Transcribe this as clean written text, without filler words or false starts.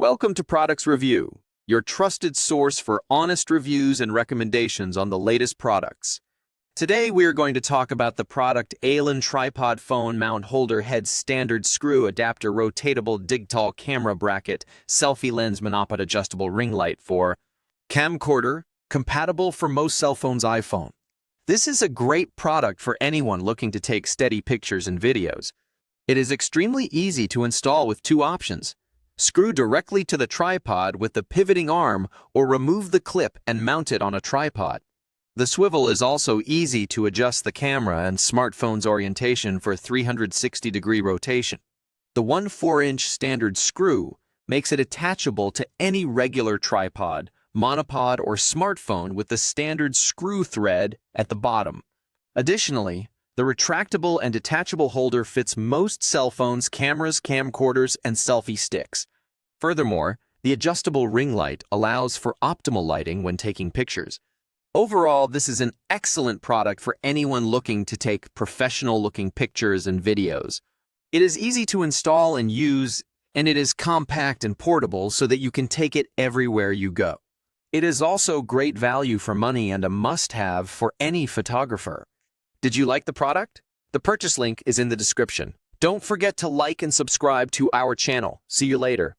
Welcome to Products Review, your trusted source for honest reviews and recommendations on the latest products. Today we are going to talk about the product Ailun Tripod Phone Mount Holder Head Standard Screw Adapter Rotatable Digtal Camera Bracket Selfie Lens Monopod Adjustable Ring Light for Camcorder, compatible for most cell phones' iPhone. This is a great product for anyone looking to take steady pictures and videos. It is extremely easy to install with two options. Screw directly to the tripod with the pivoting arm or remove the clip and mount it on a tripod. The swivel is also easy to adjust the camera and smartphone's orientation for 360-degree rotation. The 1/4-inch standard screw makes it attachable to any regular tripod, monopod, or smartphone with the standard screw thread at the bottom. Additionally, the retractable and detachable holder fits most cell phones, cameras, camcorders, and selfie sticks. Furthermore, the adjustable ring light allows for optimal lighting when taking pictures. Overall, this is an excellent product for anyone looking to take professional-looking pictures and videos. It is easy to install and use, and it is compact and portable so that you can take it everywhere you go. It is also great value for money and a must-have for any photographer. Did you like the product? The purchase link is in the description. Don't forget to like and subscribe to our channel. See you later.